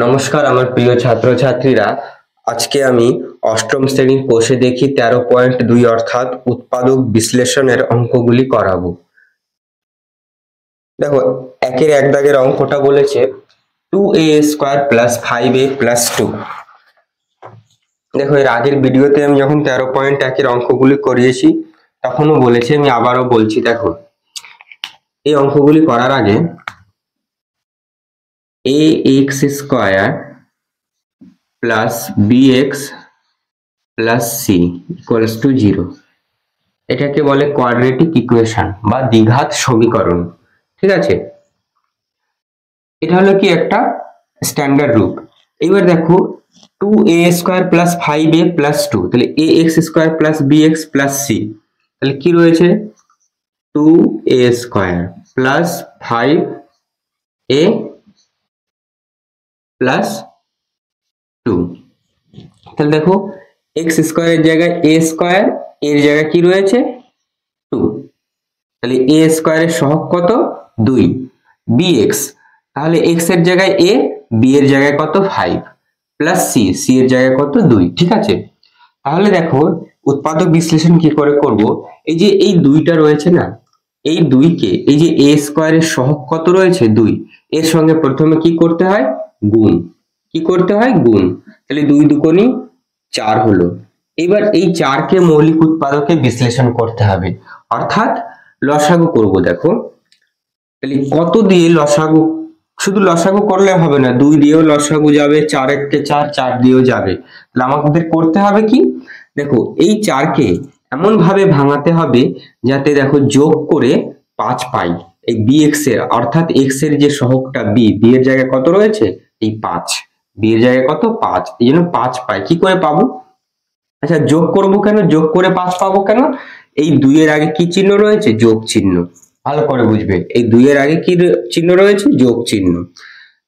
নমস্কার আমার প্রিয় ছাত্রছাত্রীরা, আজকে আমি অষ্টম শ্রেণীর কোষে দেখি 13.2 অর্থাৎ উৎপাদক বিশ্লেষণের অঙ্কগুলি করাবো। দেখো, একের এক দাগের অঙ্কটা বলেছে 2a² + 5a + 2। দেখো, এর আগের ভিডিওতে আমি যখন 13.1 অঙ্কগুলি করিয়েছি তখনও বলেছি, আমি আবারও বলছি। দেখো, এই অঙ্কগুলি করার আগে ax² + bx + c = 0, এটাকে বলে কোয়াড্রেটিক ইকুয়েশন বা দ্বিঘাত সমীকরণ। ঠিক আছে, এটা হলো কি একটা স্ট্যান্ডার্ড রূপ। এবার দেখো, 2a² + 5a + 2, তাহলে ax² + bx + c, তাহলে কি রয়েছে 2a² + 5a + 2। তাহলে দেখো, x² এর জায়গায় a², এর জায়গায় কি রয়েছে 2, তাহলে a² এর সহগ কত 2, bx, তাহলে x এর জায়গায় a, b এর জায়গায় কত 5, প্লাস c, c এর জায়গায় কত 2। ঠিক আছে, তাহলে দেখো উৎপাদক বিশ্লেষণ কি করে করব। এই যে এই 2টা রয়েছে না, এই 2কে, এই যে a² এর সহগ কত রয়েছে 2, এর সঙ্গে প্রথমে কি করতে হয় গুণ। কি করতে হয় গুণ, তাহলে 2 দুগুণে 4 হলো। এবার এই 4কে মৌলিক উৎপাদকে বিশ্লেষণ করতে হবে, অর্থাৎ লসাগু করব। দেখো, তাহলে কত দিয়ে লসাগু, শুধু লসাগু করলে হবে না, 2 দিয়েও লসাগু যাবে, 4 একে 4, 4 দিয়েও যাবে। তাহলে আমাদের করতে হবে কি, দেখো এই 4কে এমন ভাবে ভাঙাতে হবে যাতে দেখো যোগ করে 5 পাই। এই bx এর, অর্থাৎ x এর যে সহগটা b, b এর জায়গায় কত রয়েছে এই 5, b এর জায়গায় কত 5, এই জন্য 5 পাই। কি করে পাবো, আচ্ছা যোগ করব কেন, যোগ করে 5 পাবো কেন, এই 2 এর আগে কি চিহ্ন রয়েছে যোগ চিহ্ন, ভালো করে বুঝবে, এই 2 এর আগে কি চিহ্ন রয়েছে যোগ চিহ্ন।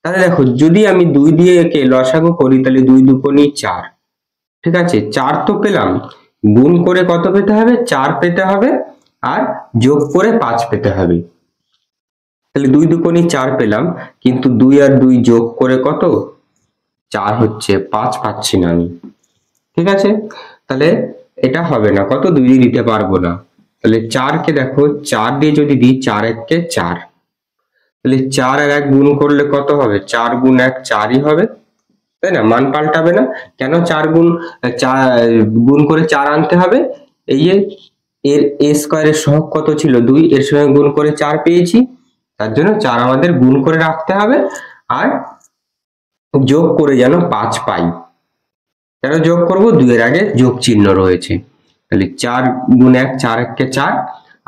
তাহলে দেখো, যদি আমি 2 দিয়ে একে লসাগু করি তাহলে 2 দুগুণে 4। ঠিক আছে, 4 তো পেলাম, গুণ করে কত পেতে হবে 4 পেতে হবে, আর যোগ করে 5 পেতে হবে। তাহলে 2 দুগুণে 4 পেলাম, কিন্তু 2 আর 2 যোগ করে কত 4 হচ্ছে, 5 পাচ্ছি না আমি। ঠিক আছে, তাহলে এটা হবে না, কত 2 দিয়ে দিতে পারবো না। তাহলে 4 কে দেখো, 4 দিয়ে যদি দিই 4 একে 4, তাহলে 4 আর 1 গুণ করলে কত হবে, 4 গুণ 1 4ই হবে, তাই না, মান পাল্টাবে না। কেন 4 গুণ করে 4 আনতে হবে, এই যে এর a² এর সহগ কত ছিল 2, এর সঙ্গে গুণ করে 4 পেয়েছি, তার জন্য 4 আমাদের গুণ করে রাখতে হবে, আর যোগ করে যেন 5 পাই। কেন যোগ করব, 2 এর আগে যোগ চিহ্ন রয়েছে। তাহলে 4 গুণ 1 4 একে 4,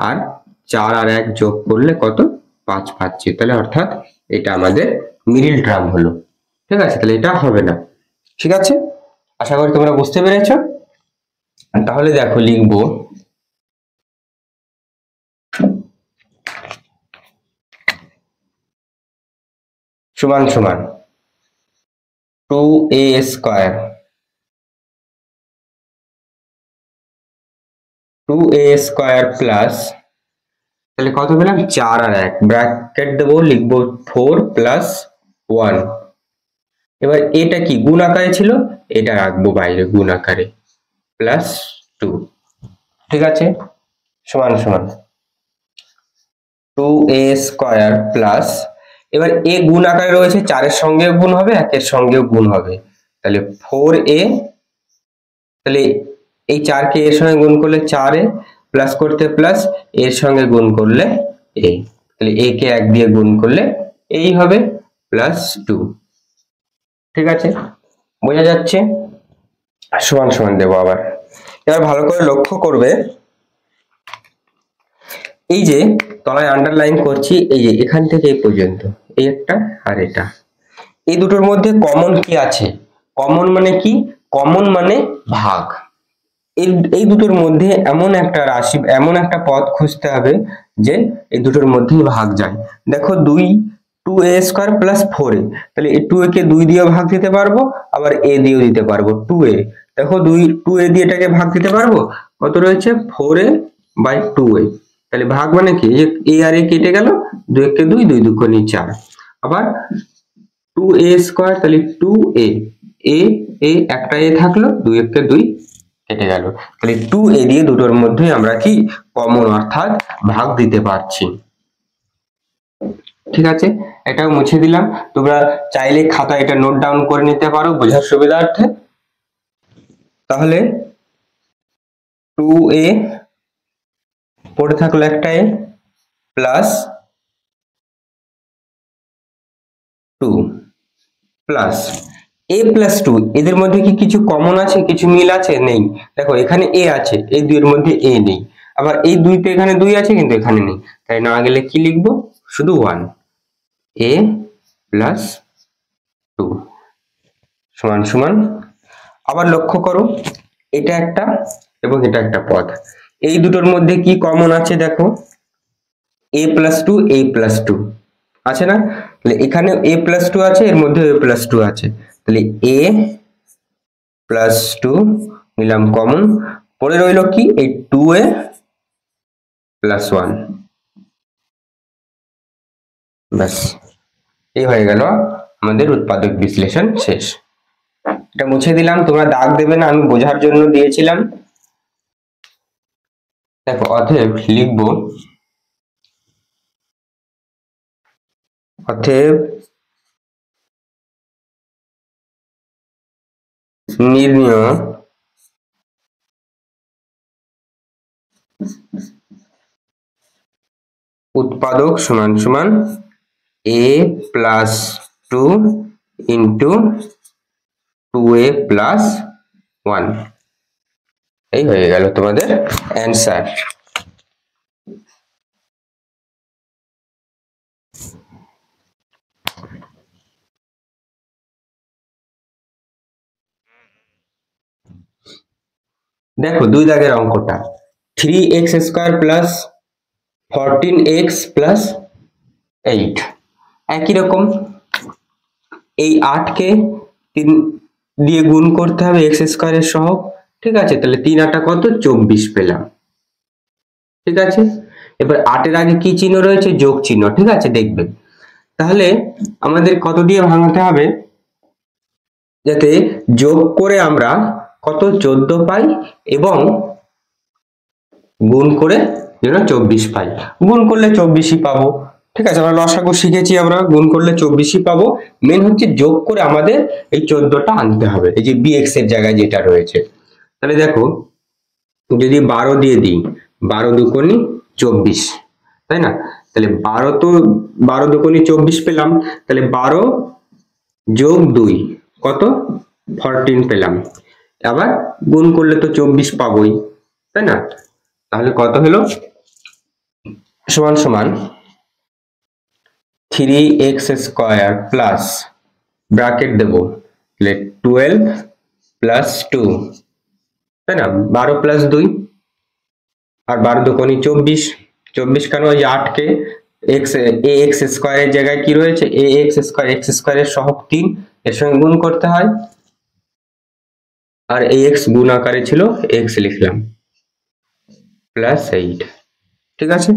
আর 4 আর 1 যোগ করলে কত 5 পাচ্ছি। তাহলে অর্থাৎ এটা আমাদের মিডল টার্ম হলো। ঠিক আছে, তাহলে এটা হবে না। ঠিক আছে, আশা করি তোমরা বুঝতে পেরেছো। তাহলে দেখো, লিখবো সমান সমান 2a² প্লাস, তাহলে কত পেলাম 4 আর 1, ব্র্যাকেট দেবো, লিখবো 4 + 1। এবার এটা কি গুণ আকারে ছিল, এটা রাখবো বাইরে গুণ আকারে, +2। ঠিক আছে, সমান সমান 2a² প্লাস, এবার a গুণ আকারে রয়েছে, 4 এর সঙ্গেও গুণ হবে, 1 এর সঙ্গেও গুণ হবে, তাহলে 4a, তাহলে এই 4 কে এর সঙ্গে গুণ করলে 4a, প্লাস করতে প্লাস, এর সঙ্গে গুণ করলে a, তাহলে a কে 1 দিয়ে গুণ করলে এই হবে +2। ঠিক আছে, বোঝা যাচ্ছে, সমান সমান দেবো আবার। এবার ভালো করে লক্ষ্য করবে, এই যে তলায় আন্ডারলাইন করছি, এই যে এখান থেকে এই পর্যন্ত, এই একটা আর এটা, এই দুটোর মধ্যে কমন কি আছে, কমন মানে কি, কমন মানে ভাগ। এই দুটোর মধ্যে এমন একটা রাশি, এমন একটা পদ খুঁজতে হবে যে এই দুটোর মধ্যেই ভাগ যায়। দেখো 2a² + 4a, তাহলে এই 2a কে 2 দিয়ে ভাগ দিতে পারবো, আবার a দিয়েও দিতে পারবো। 2a, দেখো 2a দিয়ে এটাকে ভাগ দিতে পারবো, কত রয়েছে 4a/2a, তাহলে ভাগ মানে কি, a আর a কেটে গেল, 2 একে 2, 2 দুগুণে 4। আবার 2a স্কয়ার, তাহলে 2a, এ এ একটা এ থাকলো, 2 একে 2 কেটে গেল। তাহলে 2a দিয়ে দুটোর মধ্যে আমরা কি কমন অর্থাৎ ভাগ দিতে পারছি। ঠিক আছে, এটাও মুছে দিলাম। তোমরা চাইলে খাতা এটা নোট ডাউন করে নিতে পারো বোঝার সুবিধার্থে। তাহলে 2a পড়ে থাকলো একটা এ প্লাস 2 প্লাস a প্লাস 2, এদের মধ্যে কি কিছু কমন আছে, কিছু মিল আছে? নেই। দেখো এখানে a আছে, এই দুইয়ের মধ্যে a নেই, আবার এই দুইতে এখানে 2 আছে কিন্তু এখানে নেই, তাই না গেলে কি লিখবো? শুধু 1, a প্লাস 2 সমান সমান। আবার লক্ষ্য করো, এটা একটা এবং এটা একটা পদ, এই দুটোর মধ্যে কি কমন আছে? দেখো a প্লাস 2, a প্লাস 2 আছে না? তাহলে এখানে a প্লাস 2 আছে, এর মধ্যে a প্লাস 2 আছে, তাহলে a প্লাস 2 নিলাম কমন, পড়ে রইল কি এই 2a প্লাস 1। ব্যাস, এই হয়ে গেল আমাদের উৎপাদক বিশ্লেষণ শেষ। এটা মুছে দিলাম, তোমরা দাগ দেবে না, আমি বোঝার জন্য দিয়েছিলাম। দেখো অতএব লিখবো, অতএব নির্ণয় উৎপাদক সমান সমান a plus 2 into 2a plus 1। এই হয়ে গেল তোমাদের অ্যান্সার। দেখো 2 দাগের অঙ্কটা, 3x square plus 14x plus 8, একই রকম এই 8 কে 3 দিয়ে গুণ করতে হবে x স্কয়ারের সহগ। ঠিক আছে, তাহলে 3 8 কত? 24 পেলাম। ঠিক আছে, এবার 8 এর আগে কি চিহ্ন রয়েছে? যোগ চিহ্ন। ঠিক আছে, দেখবে তাহলে আমাদের কত দিয়ে ভাঙাতে হবে যাতে যোগ করে আমরা কত 14 পাই এবং গুণ করে যেন 24 পাই। গুণ করলে 24ই পাবো। ঠিক আছে, আমরা লসাগু শিখেছি, আমরা গুণ করলে 24ই পাবো। মেন হচ্ছে যোগ করে আমাদের এই 14টা আনতে হবে, এই যে bx এর জায়গায় যেটা রয়েছে। তাহলে দেখো যদি 12 দিয়ে দিই, 12 দুগুণে 24, তাই না? তাহলে 12 তো 12 দুগুণে 24 পেলাম, তাহলে 12 যোগ 2 কত? 14 পেলাম। আবার গুণ করলে তো 24 পাবোই, তাই না? তাহলে কত হলো? সমান সমান 3x স্কয়ার প্লাস ব্র্যাকেট দেব 12 প্লাস 2, তাই না? 12 প্লাস 2 আর 12 দুগুণে 24, 24 কেন? ওই 8 কে ax স্কয়ারের জায়গায় কি রয়েছে? ax স্কয়ার, x স্কয়ারের সহগ 3, এর সঙ্গে গুণ করতে হয়, আর ax গুণ আকারে ছিল, x লিখলাম প্লাস 8। ঠিক আছে,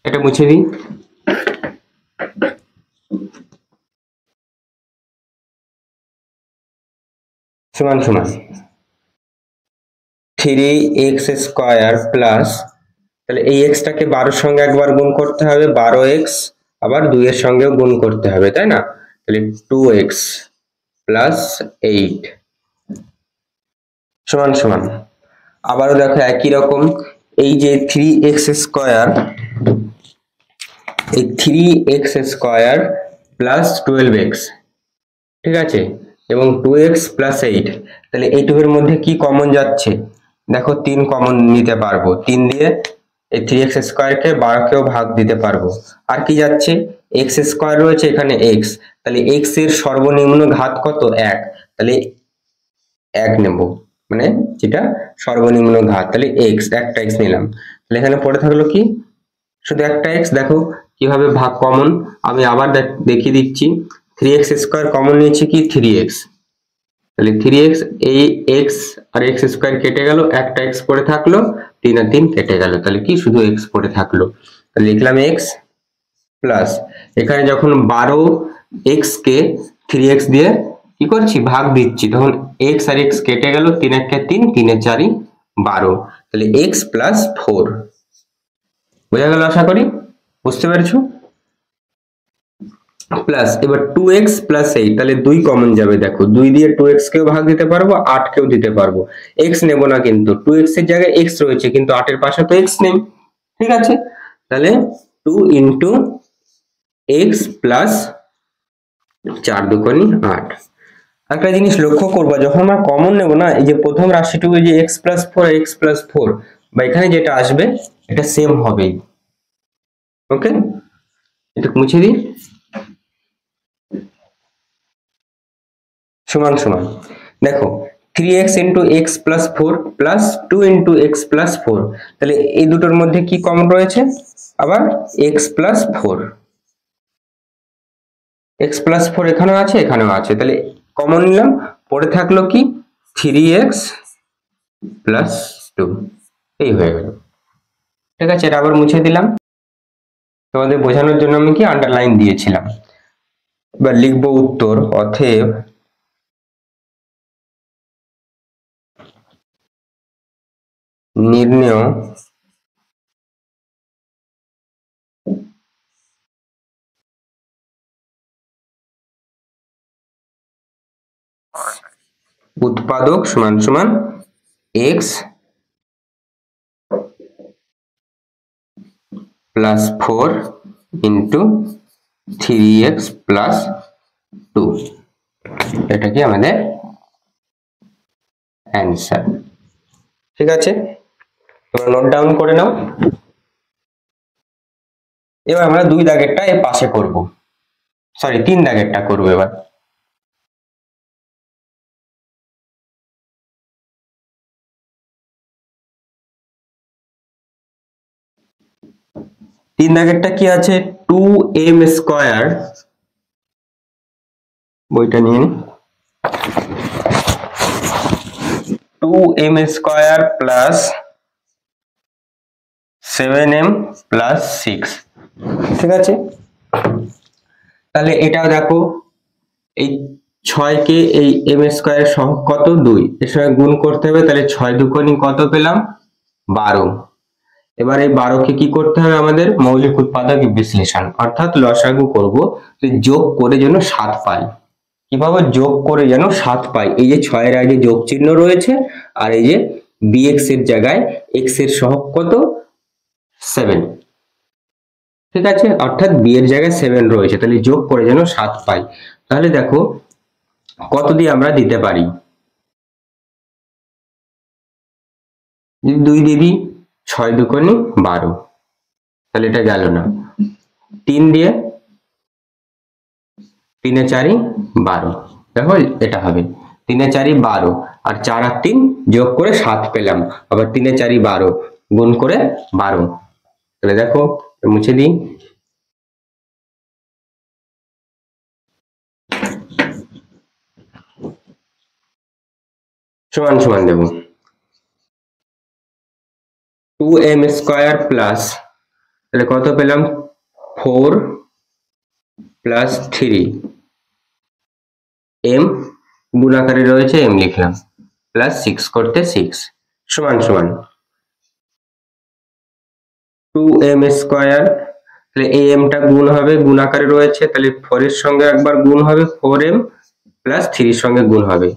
এটা মুছে দিই। সমান সমান 3x স্কয়ার প্লাস, তাহলে এই x টাকে 12 সঙ্গে একবার গুণ করতে হবে, 12x, আবার 2 এর সঙ্গেও গুণ করতে হবে, তাই না? তাহলে 2x প্লাস 8 সমান সমান, আবারও দেখো একই রকম, এই যে 3x স্কয়ার, এই 3x স্কয়ার প্লাস 12x, ঠিক আছে, এবং 2x প্লাস 8, তাহলে এইটুকুর মধ্যে কি কমন যাচ্ছে? দেখো 3 কমন নিতে পারবো, 3 দিয়ে এই 3x স্কয়ারকে 12 কেও ভাগ দিতে পারবো। আর কি যাচ্ছে? x স্কয়ার রয়েছে এখানে x, তাহলে x এর সর্বনিম্ন ঘাত কত? 1, তাহলে 1 নেব, মানে যেটা সর্বনিম্ন ঘাত, তাহলে x, একটা x নিলাম। তাহলে এখানে পড়ে থাকলো কি? শুধু একটা x। দেখো কিভাবে ভাগ কমন, আমি আবার দেখিয়ে দিচ্ছি। 3x স্কয়ার কমন নিয়েছি কি? 3x, তাহলে 3x, এই x আর x স্কয়ার কেটে গেল, একটা x পড়ে থাকলো, 3 আর 3 কেটে গেল, তাহলে কি? শুধু x পড়ে থাকলো। তাহলে লিখলাম x প্লাস, এখানে যখন 12 এক্স কে 3x দিয়ে কি করছি ভাগ দিচ্ছি, তখন এক্স আর এক্স কেটে গেল, 3 একে 3, 3 এ 4 12, তাহলে এক্স প্লাস 4। বোঝা গেল আশা করি, বুঝতে পেরেছো? প্লাস এবার 2x প্লাস 8, তাহলে 2 কমন যাবে, দেখো 2 দিয়ে 2x কেও ভাগ দিতে পারবো, 8 কেও দিতে পারবো। x নেব না, কিন্তু 2x এর জায়গায় x রয়েছে, কিন্তু 8 এর পাশে তো x নেই, ঠিক আছে? তাহলে 2 ইন্টু x প্লাস 4 দুগুণে 8। একটা জিনিস লক্ষ্য করবা, যখন আমরা কমন নেব না, এই যে প্রথম রাশিটুকু যে x প্লাস 4 x প্লাস 4, বা এখানে যেটা আসবে এটা সেম হবেই। ওকে, এটা মুছে দিই। সমান সমান, দেখো 3x into x plus 4 plus 2 into x plus 4, তাহলে এই দুটোর মধ্যে কি কমন রয়েছে? আবার x প্লাস 4, x প্লাস 4 এখানেও আছে, এখানেও আছে, তাহলে কমন নিলাম, পড়ে থাকলো কি 3x প্লাস 2, এই হয়ে গেল। ঠিক আছে, এটা আবার মুছে দিলাম, তোমাদের বোঝানোর জন্য আমি কি আন্ডারলাইন দিয়েছিলাম। এবার লিখবো উত্তর, অতএব নির্ণেয় উৎপাদক সমান সমান x plus 4 into 3x plus 2, এটা কি আমাদের অ্যান্সার। ঠিক আছে, তোমরা নোট ডাউন করে নাও। এবার আমরা 2 দাগেরটা এর পাশে করব, সরি 3 দাগেরটা করব। এবার তিন দাগেরটা কি আছে, 2m স্কয়ার, বইটা নিয়ে 2m square plus 7m plus 6। ঠিক আছে, তাহলে এটাও দেখো, এই 6 কে এই m স্কয়ারের সহগ কত 2, এর সঙ্গে গুণ করতে হবে, তাহলে 6 দুগুণে কত পেলাম 12। এবার এই 12 কে কি করতে হবে আমাদের, মৌলিক উৎপাদক বিশ্লেষণ, অর্থাৎ লসাগু করব, যোগ করে যেন 7 পাই। কিভাবে যোগ করে যেন 7 পাই, এই যে 6 এর আগে যোগ চিহ্ন রয়েছে, আর এই যে bx এর জায়গায় x এর সহগ কত 7, ঠিক আছে, অর্থাৎ b এর জায়গায় 7 রয়েছে, তাহলে যোগ করে যেন 7 পাই। তাহলে দেখো কত দিয়ে আমরা দিতে পারি, 2 দিয়ে দিই, 6 দুগুণে 12, তাহলে এটা গেল না। 3 দিয়ে, 3 এ 4 12, দেখো এটা হবে 3 এ 4 12, আর 4 আর 3 যোগ করে 7 পেলাম, আবার 3 এ 4 12 গুণ করে 12, তাহলে দেখো মুছে দিই। সমান সমান দেব 2m স্কয়ার প্লাস, তাহলে কত পেলাম 4 প্লাস 3, m গুণ আকারে রয়েছে m লিখলাম, প্লাস 6 করতে 6 সমান সমান 2m স্কয়ার, তাহলে এই m টা গুণ হবে, গুণ আকারে রয়েছে, তাহলে 4 এর সঙ্গে একবার গুণ হবে 4m, প্লাস 3 এর সঙ্গে গুণ হবে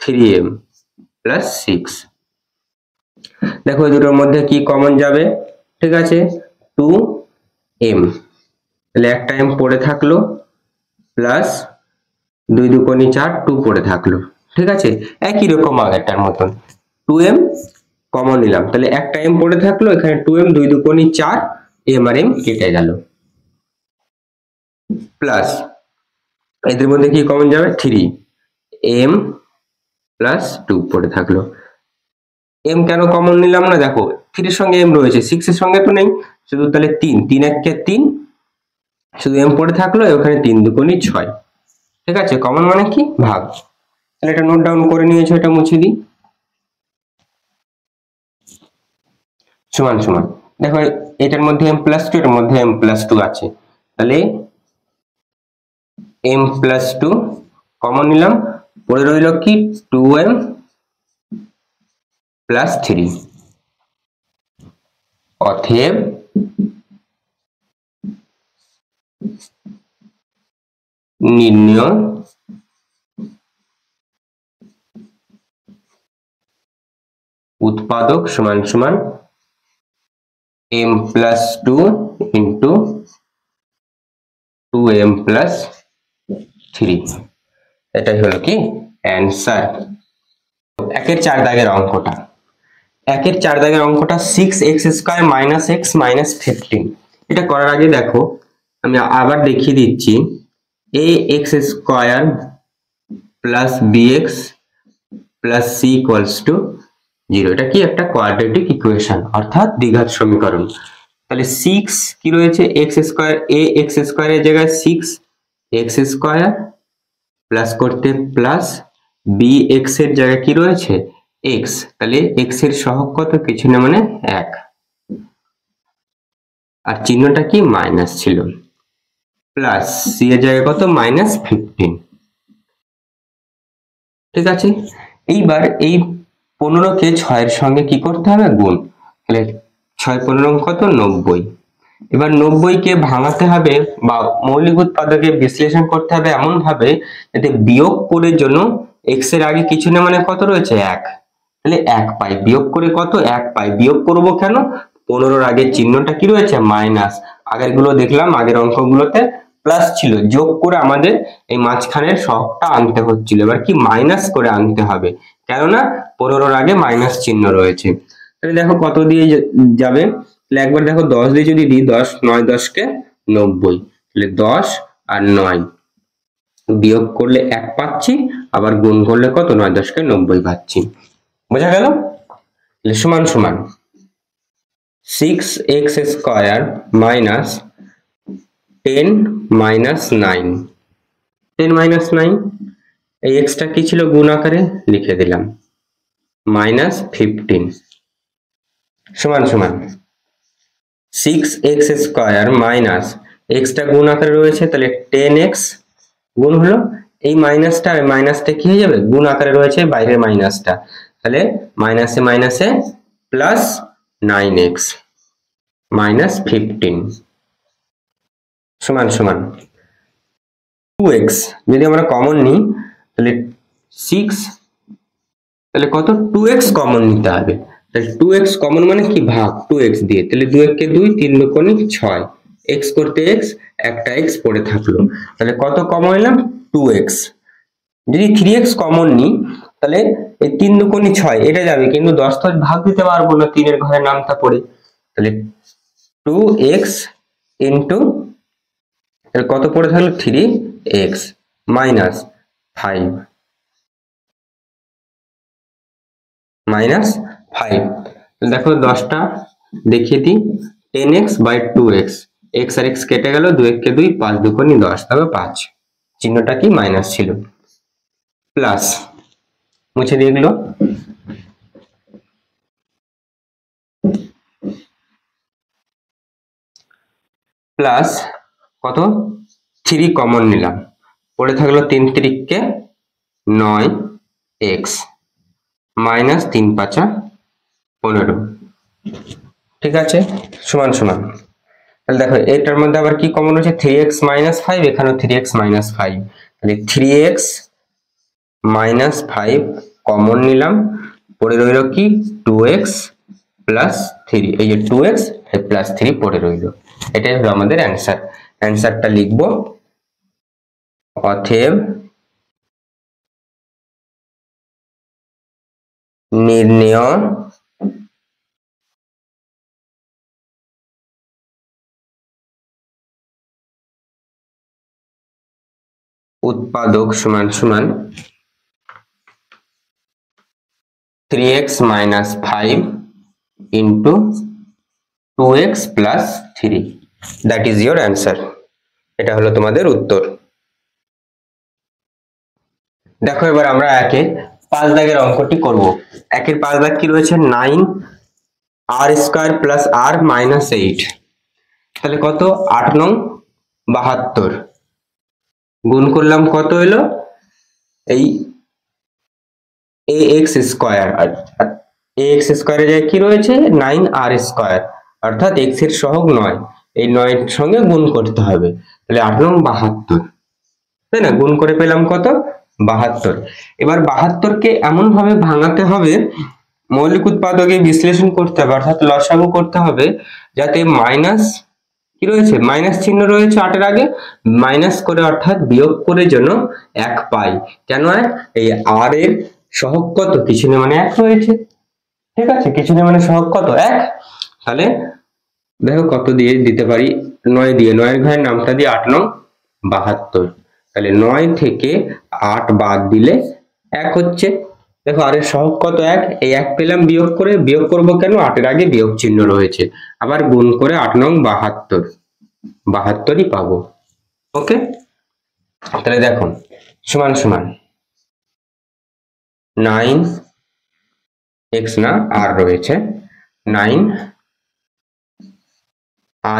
3m প্লাস 6। দেখো এই দুটোর মধ্যে কি কমন যাবে, ঠিক আছে 2m, তাহলে একটা m পড়ে থাকলো, প্লাস 2 দুগুণে 4, 2 পড়ে থাকলো, ঠিক আছে, একই রকম আগেরটার মতন 2m কমন নিলাম, তাহলে একটা m পড়ে থাকলো, এখানে 2m, 2 দুগুণে 4, m আর m কেটে গেল, প্লাস এদের মধ্যে কি কমন যাবে 3m প্লাস 2 পড়ে থাকলো। m কেন কমন নিলাম না, দেখো 3 এর সঙ্গে m রয়েছে, 6 এর সঙ্গে তো নেই, শুধু তাহলে 3, 3 একে 3, শুধু m পড়ে থাকলো, ওখানে 3 দুগুণে 6, ঠিক আছে, কমন মানে কি ভাগ। তাহলে এটা নোট ডাউন করে নিয়েছো, এটা মুছে দিই। সমান সমান, দেখো এটার মধ্যে m প্লাস 2, এর মধ্যে m প্লাস 2 আছে, তাহলে m প্লাস 2 কমন নিলাম, পড়ে রইল কি 2m প্লাস 3। অতএব নির্ণয় উৎপাদক সমান সমান m plus 2 into 2m plus 3। এটাই হলো কি অ্যান্সার। একের 4 দাগের অঙ্কটা, একের 4 দাগের অঙ্কটা 6x² মাইনাস x মাইনাস 15। এটা করার আগে দেখো আমি আবার দেখিয়ে দিচ্ছি, ax² plus bx plus c equals to 0। এটা কি একটা কোয়াড্রেটিক ইকুয়েশন অর্থাৎ দ্বিঘাত সমীকরণ। তাহলে 6 কি রয়েছে x² ax² এর জায়গায় 6x² প্লাস করতে প্লাস bx এর জায়গায় কি রয়েছে x, তাহলে x এর সহগ কত, কিছু না মানে 1, আর চিহ্নটা কি মাইনাস ছিল, প্লাস c এর জায়গায় কত মাইনাস 15। ঠিক আছে, এইবার এই 15 কে 6 এর সঙ্গে কি করতে হবে গুণ, তাহলে 6 15 কত 90। এবার 90 কে ভাঙাতে হবে বা মৌলিক উৎপাদকে বিশ্লেষণ করতে হবে এমন ভাবে যাতে বিয়োগ করে জন্য x এর আগে কিছু না মানে কত রয়েছে 1, তাহলে 1 পাই, বিয়োগ করে কত 1 পাই। বিয়োগ করব কেন, 15 এর আগে চিহ্নটা কি রয়েছে মাইনাস, আগের গুলো দেখলাম আগের অঙ্কগুলোতে প্লাস ছিল, যোগ করে আমাদের এই মাঝখানের সহগটা আনতে হচ্ছিল, এবার কি মাইনাস করে আনতে হবে, কেননা 15 এর আগে মাইনাস চিহ্ন রয়েছে। তাহলে দেখো কত দিয়ে যাবে, তাহলে একবার দেখো 10 দিয়ে যদি দিই 10 9 10 কে 90, তাহলে 10 আর 9 বিয়োগ করলে 1 পাচ্ছি, আবার গুণ করলে কত 9 10 কে 90 পাচ্ছি। বোঝা গেল? তাহলে সমান সমান 6x² মাইনাস 10 মাইনাস 9, 10 মাইনাস 9, এই এক্সটা কি ছিল গুণ আকারে লিখে দিলাম, মাইনাস 15 সমান সমান 6x² মাইনাস এক্সটা গুণ আকারে রয়েছে, তাহলে 10x গুণ হলো এই মাইনাসটা, আর মাইনাসটা কি হয়ে যাবে গুণ আকারে রয়েছে বাইরের মাইনাসটা, তাহলে মাইনাসে মাইনাসে প্লাস 9x মাইনাস 15 সমান সমান 2x। যদি আমরা কমন নিই তাহলে 6, তাহলে কত 2x কমন নিতে হবে, তাহলে 2x কমন মানে কি ভাগ 2x দিয়ে, তাহলে 2 কে 2 3 দুগুণে 6, x করতে x একটা x পড়ে থাকলো, তাহলে কত কমন নিলাম 2x। যদি 3x কমন নিই তাহলে এই 3 দুগুণে 6 এটা যাবে, কিন্তু 10 তো ভাগ দিতে পারবো না 3 এর ঘরে নামটা পড়ে, তাহলে 2x ইনটু এর কত পড়ে থাকলো 3x মাইনাস 5 মাইনাস 5। দেখো 10টা দেখিয়ে দিই, 10x by 2x, x R x কেটে গেল, 2 কে 2 5 দুগুণে 10, তবে 5, চিহ্নটা কি মাইনাস ছিল, প্লাস মুছে দিয়ে গেল, প্লাস কত 3 কমন নিলাম, পড়ে থাকলো 3 3 কে 9x মাইনাস 3 5 15। ঠিক আছে, সমান সমান, তাহলে দেখো এটার মধ্যে আবার কি কমন হচ্ছে 3x মাইনাস 5, এখানেও 3x মাইনাস 5, তাহলে 3x মাইনাস 5 কমন নিলাম, পড়ে রইল কি 2x প্লাস 3, এই যে 2x প্লাস 3 পড়ে রইল। এটাই হলো আমাদের অ্যান্সার। অ্যান্সারটা লিখবো, অতএব নির্ণেয় উৎপাদক সমান সমান 3x minus 5 into 2x plus 3, that is your answer। এটা হলো তোমাদের উত্তর। দেখো এবার আমরা একের 5 দাগের অঙ্কটি করব। একের 5 দাগ কি রয়েছে 9r² plus r minus 8, তাহলে কত 8 নং 72, গুণ করলাম কত হলো এই ax স্কয়ার, আর ax স্কয়ারের জায়গায় কি রয়েছে 9r স্কয়ার, অর্থাৎ x এর সহগ 9, এই 9 এর সঙ্গে গুণ করতে হবে, তাহলে 8 নং 72, তাই না? গুণ করে পেলাম কত 72। এবার 72 কে এমন ভাবে ভাঙাতে হবে, মৌলিক উৎপাদকে বিশ্লেষণ করতে হবে, অর্থাৎ লসাগু করতে হবে, যাতে মাইনাস কি রয়েছে, মাইনাস চিহ্ন রয়েছে 8 এর আগে, মাইনাস করে অর্থাৎ বিয়োগ করে যেন 1 পাই। কেন 1? এই r এর সহগ কত, কিছু নেই মানে 1 রয়েছে, ঠিক আছে? কিছু নেই মানে সহগ কত 1। তাহলে দেখো কত দিয়ে দিতে পারি, 9 দিয়ে, 9 এর ঘরের নামটা দিয়ে 8 নং 72। তাহলে 9 থেকে 8 বাদ দিলে 1 হচ্ছে। দেখো আর এর সহগ কত 1, এই 1 পেলাম বিয়োগ করে, বিয়োগ করব কেন, 8 এর আগে বিয়োগ চিহ্ন রয়েছে, আবার গুণ করে 8 নং 72, 72ই পাবো। ওকে, তাহলে দেখো সমান সমান 9 x না r রয়েছে, 9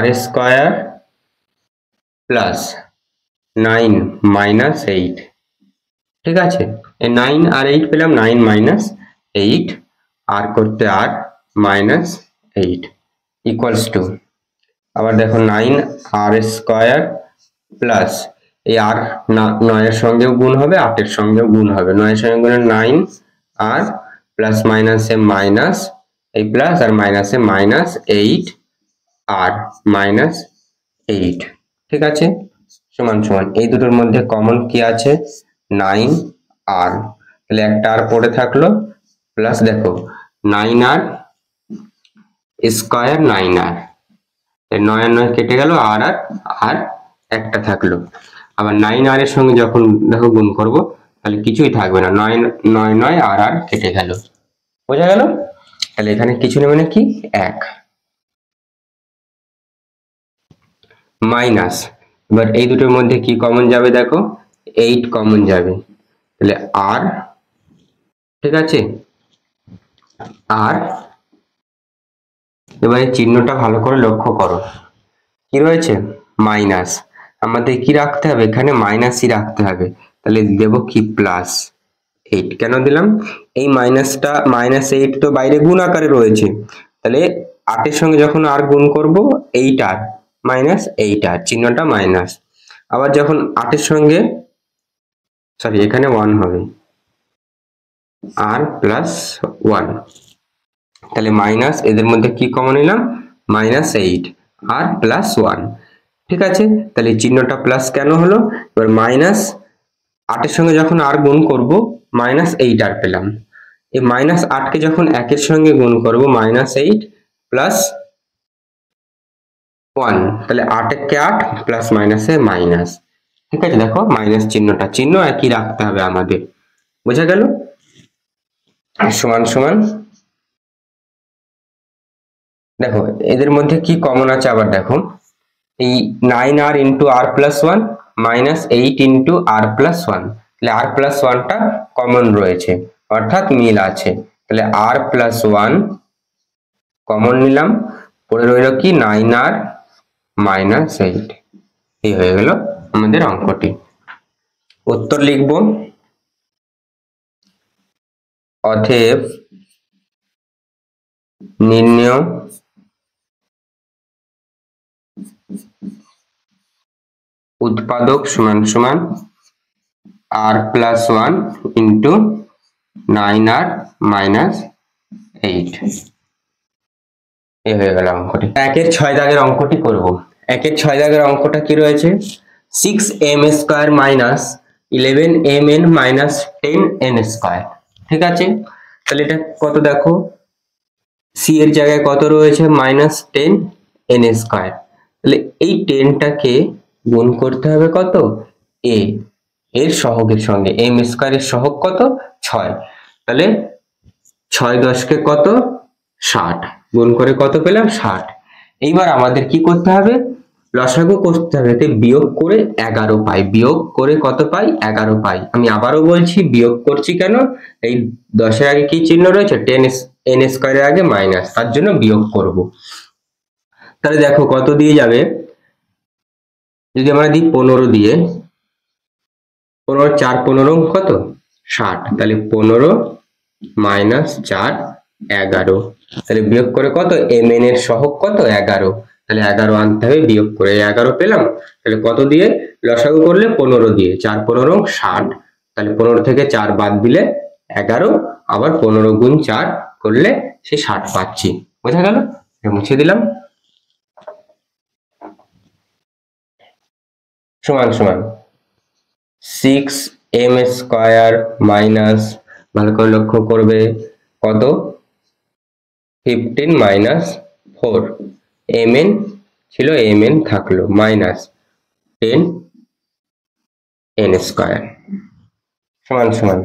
r স্কয়ার প্লাস 9 মাইনাস 8, ঠিক আছে? এই 9 আর 8 পেলাম, 9 মাইনাস 8, আর করতে r মাইনাস 8 ইকুয়ালস টু, আবার দেখো 9 r স্কয়ার প্লাস এই r 9 এর সঙ্গেও গুণ হবে, 8 এর সঙ্গেও গুণ হবে, 9 এর সঙ্গে গুণ 9 r প্লাস মাইনাসে মাইনাস, এই প্লাস আর মাইনাসে মাইনাস 8 r মাইনাস 8, ঠিক আছে? সমান সমান এই দুটোর মধ্যে কমন কি আছে 9r, তাহলে একটা আর পড়ে থাকলো, প্লাস দেখো 9r স্কয়ার 9r, 9 আর 9 কেটে গেল, আর আর আর একটা থাকলো, আবার 9r এর সঙ্গে যখন দেখো গুণ করব তাহলে কিছুই থাকবে না, 9 9 9 আর আর কেটে গেল, বোঝা গেল? তাহলে এখানে কিছু নেই মানে কি 1 মাইনাস, এবার এই দুটোর মধ্যে কি কমন যাবে, দেখো 8 কমন যাবে, তাহলে r, ঠিক আছে? আর এবারে চিহ্নটা ভালো করে লক্ষ্য করো, কি রয়েছে মাইনাস, আমাদের কি রাখতে হবে এখানে, মাইনাসই রাখতে হবে, তাহলে দেব কি প্লাস 8, কেন দিলাম, এই মাইনাসটা মাইনাস 8 তো বাইরে গুণ আকারে রয়েছে, তাহলে 8 এর সঙ্গে যখন আর গুণ করব 8r মাইনাস 8r, চিহ্নটা মাইনাস, আবার যখন 8 এর সঙ্গে, সরি এখানে 1 হবে, r প্লাস 1, তাহলে মাইনাস, এদের মধ্যে কি কমন নিলাম মাইনাস 8 আর প্লাস 1, ঠিক আছে? তাহলে চিহ্নটা প্লাস কেন হলো, এবার মাইনাস 8 এর সঙ্গে যখন আর গুণ করব মাইনাস 8r পেলাম, এই মাইনাস 8 কে যখন 1 এর সঙ্গে গুণ করব মাইনাস 8 প্লাস 1, তাহলে 8 কে 8 প্লাস মাইনাসে মাইনাস, ঠিক আছে? দেখো মাইনাস চিহ্নটা, চিহ্ন একই রাখতে হবে আমাদের, বোঝা গেল? সমান সমান দেখো এদের মধ্যে কি কমন আছে, আবার দেখো এই 9r into r plus 1 minus 8 into r plus 1, তাহলে r প্লাস 1টা কমন রয়েছে, অর্থাৎ মিল আছে, তাহলে r প্লাস 1 কমন নিলাম, পড়ে রইল কি 9r মাইনাস 8, এই হয়ে গেল আমাদের অঙ্কটি। উত্তর লিখব, অতএব নির্ণয় উৎপাদক সমান সমান r plus 1 into 9r minus 8, এই হয়ে গেল অঙ্কটি। 1-এর 6 দাগের অঙ্কটি করব। 1-এর 6 দাগের অঙ্কটা কি রয়েছে, 6m square minus 11mn minus 10n square, ঠিক আছে? তাহলে এটা কত দেখো, c এর জায়গায় কত রয়েছে মাইনাস 10n স্কয়ার, তাহলে এই 10টাকে গুণ করতে হবে কত a এর সহগের সঙ্গে, m স্কয়ারের সহগ কত 6, তাহলে 6 10 কত 60, গুণ করে কত পেলাম 60। এইবার আমাদের কি করতে হবে, লসাগু করতে হবে, এতে বিয়োগ করে 11 পাই, বিয়োগ করে কত পাই 11 পাই। আমি আবারও বলছি বিয়োগ করছি কেন, এই 10 এর আগে কি চিহ্ন রয়েছে 10n স্কয়ারের আগে মাইনাস, তার জন্য বিয়োগ করব। তাহলে দেখো কত দিয়ে যাবে, যদি আমরা দিই 15 দিয়ে, 15 4 15 কত 60, তাহলে 15 মাইনাস 4 11, তাহলে বিয়োগ করে কত mn এর সহগ কত 11, তাহলে 11 আনতে হবে, বিয়োগ করে 11 পেলাম, তাহলে কত দিয়ে লসাগু করলে 15 দিয়ে, 4 15 60, তাহলে 15 থেকে 4 বাদ দিলে 11, আবার 15 গুণ 4 করলে সে 60 পাচ্ছি। বোঝা গেল? মুছে দিলাম। সমান সমান 6m স্কয়ার মাইনাস, ভালো করে লক্ষ্য করবে, কত 15 মাইনাস 4, mn ছিল mn থাকলো, মাইনাস 10n স্কয়ার সমান সমান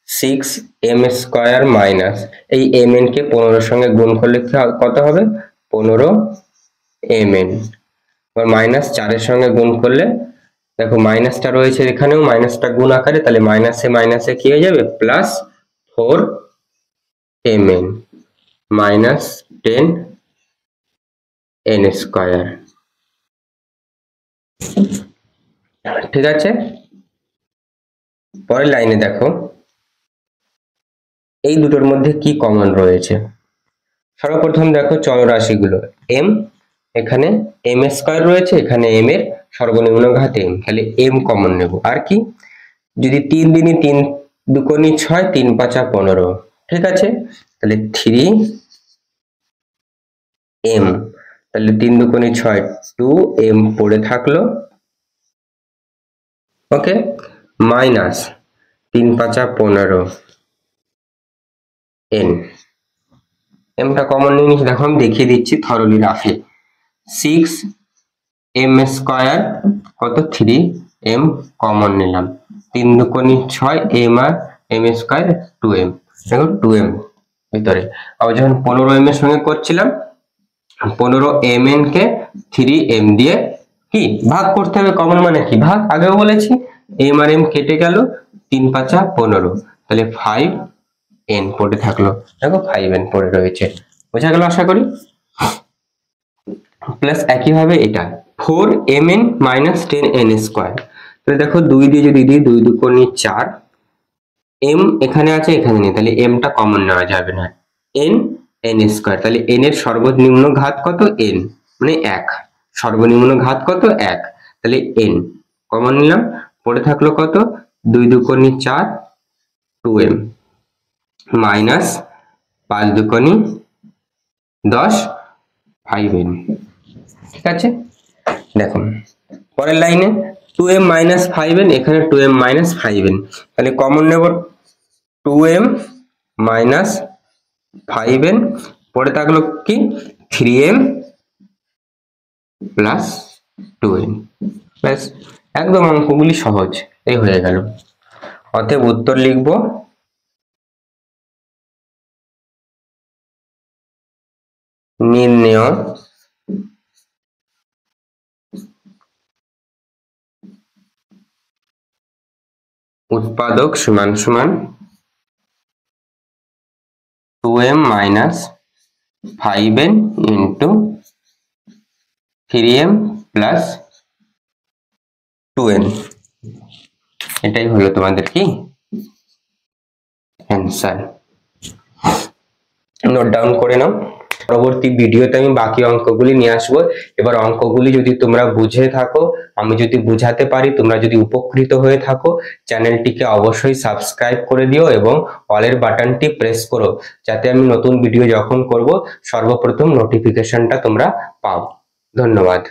6m স্কয়ার মাইনাস, এই mn কে 15 সঙ্গে গুণ করলে কত হবে 15mn, আর মাইনাস 4 এর সঙ্গে গুণ করলে দেখো মাইনাসটা রয়েছে এখানেও, মাইনাসটা গুণ আকারে, তাহলে মাইনাসে মাইনাসে কি হয়ে যাবে plus 4mn minus 10n square. ঠিক আছে, পরের লাইনে দেখো এই দুটোর মধ্যে কি কমন রয়েছে। সর্বপ্রথম দেখো চলরাশিগুলো, m এখানে m স্কয়ার রয়েছে, এখানে m এর সর্বনিম্ন ঘাত m, তাহলে m কমন নেব। আর কি, যদি 3 দিনই 3 দুকোনি 6, 3 5 15, ঠিক আছে, তাহলে 3m, তাহলে 3 দুকোনি 6, 2m পড়ে থাকলো, ওকে, মাইনাস 3 5 15 n, mটা কমন নিয়ে নিচ্ছি, দেখো আমি দেখিয়ে দিচ্ছি থরলি রাফে। 6m স্কয়ার কত 3m কমন নিলাম, 3 দুকোনি 6, m আর m স্কয়ার 2m, দেখো 2m ভিতরে। আবার যখন 15m এর সঙ্গে করছিলাম 15mn কে 3m দিয়ে কি ভাগ করতে হবে, কমন মানে কি ভাগ, আগেও বলেছি, m আর m কেটে গেল, 3 5 15, তাহলে 5n পড়ে থাকলো, দেখো 5n পড়ে রয়েছে। বোঝা গেল আশা করি। প্লাস একইভাবে এটা 4mn মাইনাস 10n স্কয়ার, তাহলে দেখো 2 দিয়ে যদি দিই 2 দুকোনি 4, m এখানে আছে এখানে নেই, তাহলে m টা কমন নেওয়া যাবে না, n স্কয়ার, তাহলে n এর সর্বনিম্ন ঘাত কত n, মানে 1, সর্বনিম্ন ঘাত কত 1, তাহলে n কমন নিলাম, পড়ে থাকলো কত 2 দুকোনি 4, 2m মাইনাস 5 দুকোনি 10, 5n। ঠিক আছে, দেখুন পরের লাইনে 2m মাইনাস 5n, এখানে 2m মাইনাস 5n, তাহলে কমন নেব 2m মাইনাস 5n, পরে থাকলো কি 3m প্লাস 2n, ব্যাস একদম অঙ্কগুলি সহজ, এই হয়ে গেল। অতএব উত্তর লিখব নির্ণেয় উৎপাদক সমান সমান 2m minus 5n into 3m plus 2n, এটাই হলো তোমাদের কি অ্যান্সার। নোট ডাউন করে নাও, পরবর্তী ভিডিওতে আমি বাকি অঙ্কগুলি নিয়ে আসবো। এবার অঙ্কগুলি যদি তোমরা বুঝে থাকো, আমি যদি বুঝাতে পারি, তোমরা যদি উপকৃত হয়ে থাকো, চ্যানেলটিকে অবশ্যই সাবস্ক্রাইব করে দিও এবং অলের বাটনটি প্রেস করো, যাতে আমি নতুন ভিডিও যখন করব সর্বপ্রথম নোটিফিকেশনটা তোমরা পাও। ধন্যবাদ।